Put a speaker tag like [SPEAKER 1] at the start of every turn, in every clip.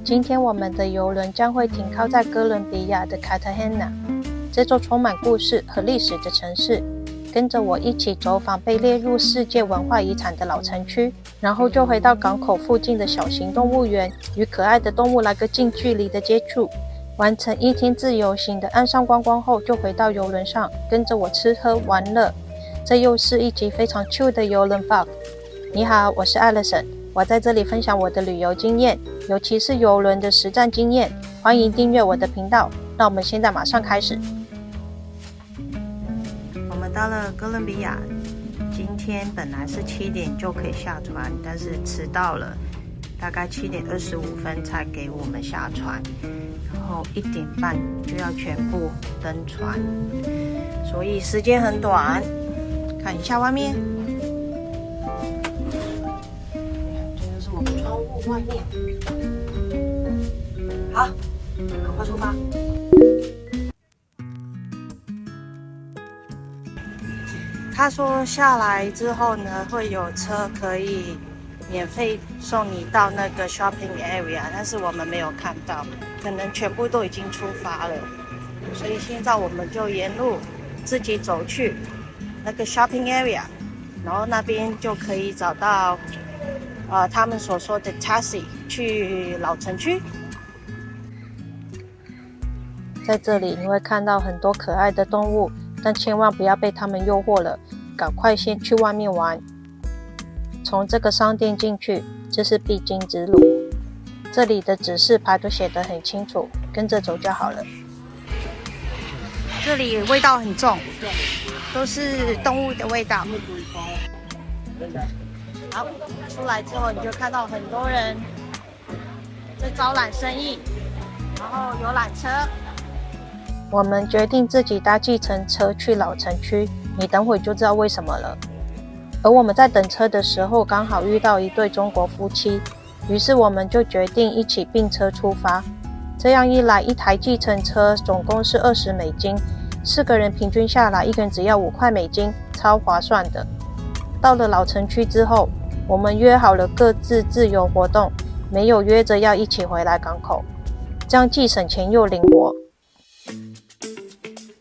[SPEAKER 1] 今天我们的邮轮将会停靠在哥伦比亚的卡塔赫纳，这座充满故事和历史的城市。跟着我一起走访被列入世界文化遗产的老城区，然后就回到港口附近的小型动物园，与可爱的动物来个近距离的接触。完成一天自由行的岸上观光后，就回到邮轮上，跟着我吃喝玩乐。这又是一集非常 chill 的邮轮 vlog。你好，我是 Alison， 我在这里分享我的旅游经验，尤其是邮轮的实战经验。欢迎订阅我的频道。那我们现在马上开始。我们到了哥伦比亚，今天本来是7点就可以下船，但是迟到了，大概7点25分才给我们下船，然后1点半就要全部登船，所以时间很短。看一下外面，这就是我们窗户外面。好，赶快出发。他说下来之后呢，会有车可以免费送你到那个 shopping area， 但是我们没有看到，可能全部都已经出发了，所以现在我们就沿路自己走去那个 shopping area， 然后那边就可以找到他们所说的 taxi 去老城区。在这里你会看到很多可爱的动物，但千万不要被他们诱惑了，赶快先去外面玩。从这个商店进去，这是必经之路。这里的指示牌都写得很清楚，跟着走就好了。这里味道很重，都是动物的味道。好，出来之后你就看到很多人在招揽生意，然后有缆车。我们决定自己搭计程车去老城区，你等会就知道为什么了。而我们在等车的时候，刚好遇到一对中国夫妻，于是我们就决定一起并车出发。这样一来，一台计程车总共是20美金，4个人平均下来，一个人只要5块美金，超划算的。到了老城区之后，我们约好了各自自由活动，没有约着要一起回来港口，这样既省钱又灵活。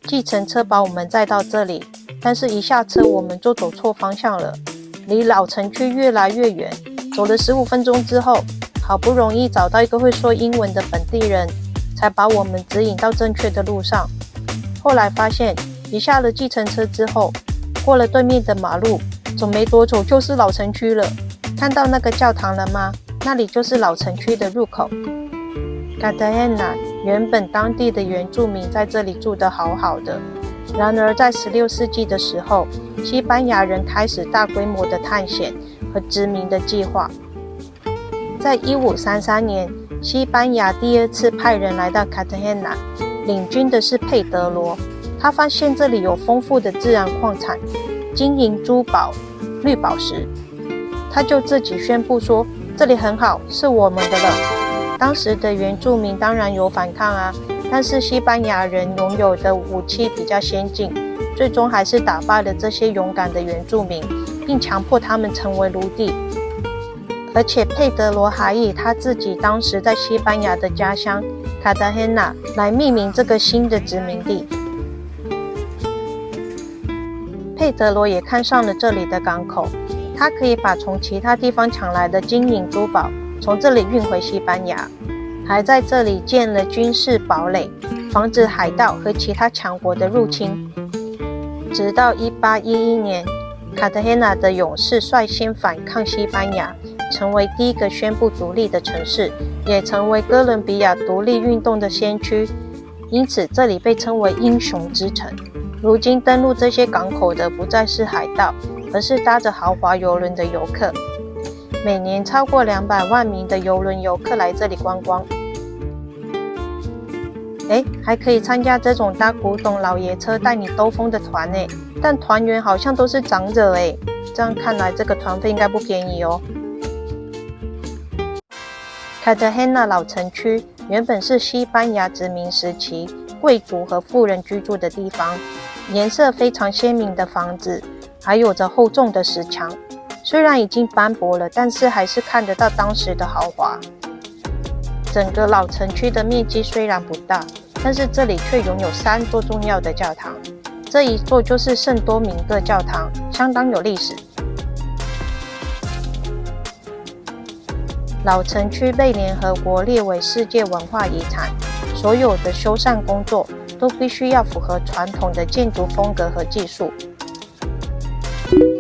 [SPEAKER 1] 计程车把我们载到这里，但是一下车我们就走错方向了，离老城区越来越远。走了15分钟之后，好不容易找到一个会说英文的本地人，才把我们指引到正确的路上。后来发现，一下了计程车之后，过了对面的马路，走没多久就是老城区了。看到那个教堂了吗？那里就是老城区的入口。卡塔赫纳原本当地的原住民在这里住得好好的，然而在16世纪的时候，西班牙人开始大规模的探险和殖民的计划。在1533年，西班牙第2次派人来到卡塔赫纳，领军的是佩德罗。他发现这里有丰富的自然矿产，金银珠宝、绿宝石，他就自己宣布说，这里很好，是我们的了。当时的原住民当然有反抗啊，但是西班牙人拥有的武器比较先进，最终还是打败了这些勇敢的原住民，并强迫他们成为奴隶。而且佩德罗还以他自己当时在西班牙的家乡卡塔赫纳来命名这个新的殖民地。佩德罗也看上了这里的港口，他可以把从其他地方抢来的金银珠宝从这里运回西班牙，还在这里建了军事堡垒，防止海盗和其他强国的入侵。直到1811年，卡塔赫纳的勇士率先反抗西班牙，成为第一个宣布独立的城市，也成为哥伦比亚独立运动的先驱，因此这里被称为英雄之城。如今登陆这些港口的不再是海盗，而是搭着豪华邮轮的游客。每年超过200万名的邮轮游客来这里观光。还可以参加这种搭古董老爷车带你兜风的团但团员好像都是长者这样看来这个团费应该不便宜哦。卡塔赫纳老城区原本是西班牙殖民时期贵族和富人居住的地方，颜色非常鲜明的房子，还有着厚重的石墙。虽然已经斑驳了，但是还是看得到当时的豪华。整个老城区的面积虽然不大，但是这里却拥有3座重要的教堂。这一座就是圣多明各教堂，相当有历史。老城区被联合国列为世界文化遗产，所有的修缮工作都必须要符合传统的建筑风格和技术。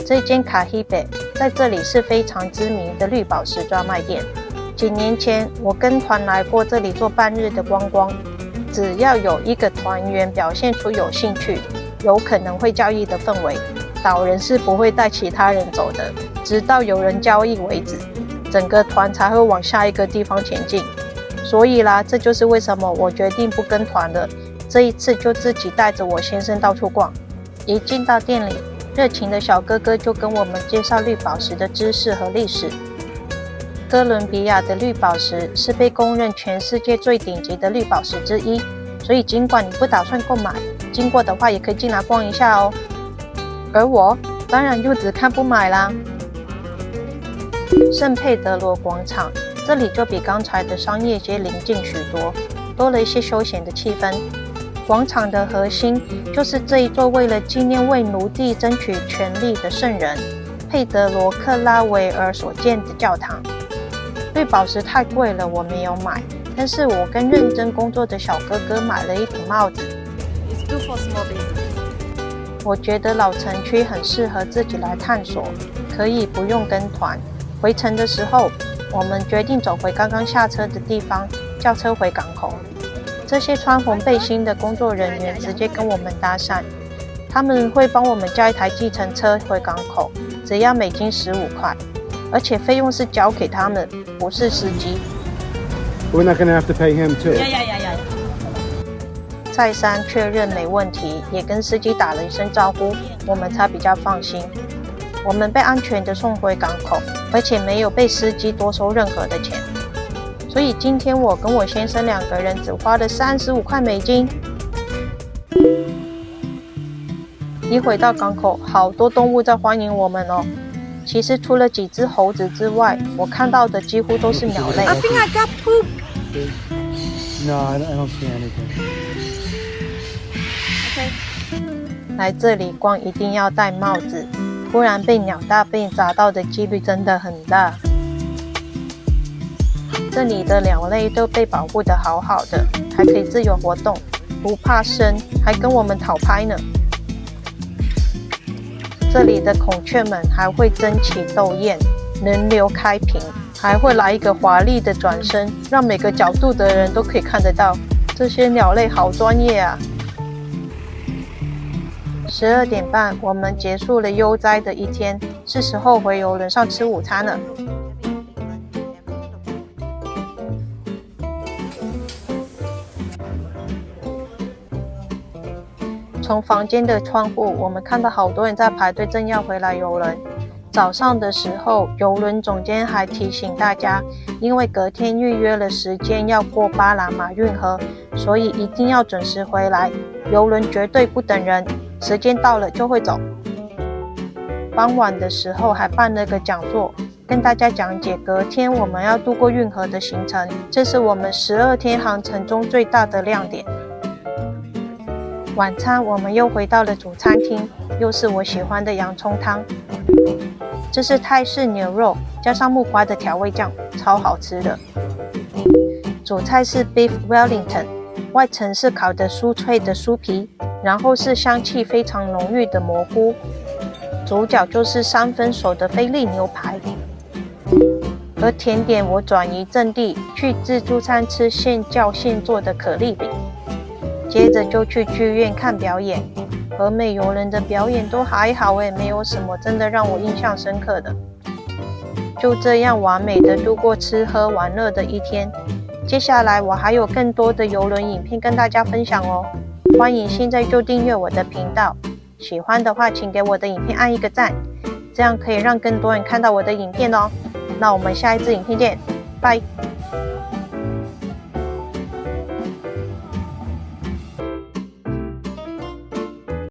[SPEAKER 1] 这间卡希贝在这里是非常知名的绿宝石专卖店。几年前我跟团来过这里做半日的观光，只要有一个团员表现出有兴趣，有可能会交易的氛围，导人是不会带其他人走的，直到有人交易为止，整个团才会往下一个地方前进。所以啦，这就是为什么我决定不跟团了，这一次就自己带着我先生到处逛。一进到店里，热情的小哥哥就跟我们介绍绿宝石的知识和历史。哥伦比亚的绿宝石是被公认全世界最顶级的绿宝石之一，所以尽管你不打算购买，经过的话也可以进来逛一下哦。而我当然就只看不买啦。圣佩德罗广场，这里就比刚才的商业街邻近许多，多了一些休闲的气氛。广场的核心就是这一座为了纪念为奴隶争取权利的圣人佩德罗克拉维尔所建的教堂。绿宝石太贵了，我没有买，但是我跟认真工作的小哥哥买了一顶帽子。我觉得老城区很适合自己来探索，可以不用跟团。回程的时候，我们决定走回刚刚下车的地方，叫车回港口。这些穿红背心的工作人员直接跟我们搭讪，他们会帮我们叫一台计程车回港口，只要美金15块，而且费用是交给他们，不是司机。
[SPEAKER 2] We're not gonna have to pay him too.
[SPEAKER 3] Yeah.
[SPEAKER 1] 再三确认没问题，也跟司机打了一声招呼，我们才比较放心。我们被安全地送回港口，而且没有被司机多收任何的钱。所以今天我跟我先生2个人只花了35块美金。一回到港口，好多动物在欢迎我们哦。其实除了几只猴子之外，我看到的几乎都是鸟类。
[SPEAKER 3] I think I got poop.
[SPEAKER 2] No, I don't see anything.
[SPEAKER 3] Okay.
[SPEAKER 1] 来这里逛一定要戴帽子，不然被鸟大便砸到的几率真的很大。这里的鸟类都被保护得好好的，还可以自由活动，不怕生，还跟我们讨拍呢。这里的孔雀们还会争奇斗艳，轮流开屏，还会来一个华丽的转身，让每个角度的人都可以看得到。这些鸟类好专业啊！12点半，我们结束了悠哉的一天，是时候回邮轮上吃午餐了。从房间的窗户，我们看到好多人在排队，正要回来邮轮。早上的时候，邮轮总监还提醒大家，因为隔天预约了时间要过巴拿马运河，所以一定要准时回来，邮轮绝对不等人，时间到了就会走。傍晚的时候还办了个讲座，跟大家讲解隔天我们要渡过运河的行程，这是我们12天航程中最大的亮点。晚餐我们又回到了主餐厅，又是我喜欢的洋葱汤。这是泰式牛肉加上木瓜的调味酱，超好吃的。主菜是 Beef Wellington， 外层是烤的酥脆的酥皮，然后是香气非常浓郁的蘑菇。主角就是3分熟的菲力牛排。而甜点我转移阵地，去自助餐吃现叫现做的可丽饼。接着就去剧院看表演，和美游人的表演都还好没有什么真的让我印象深刻的。就这样完美的度过吃喝玩乐的一天。接下来我还有更多的游轮影片跟大家分享哦，欢迎现在就订阅我的频道，喜欢的话请给我的影片按一个赞，这样可以让更多人看到我的影片哦。那我们下一支影片见，拜。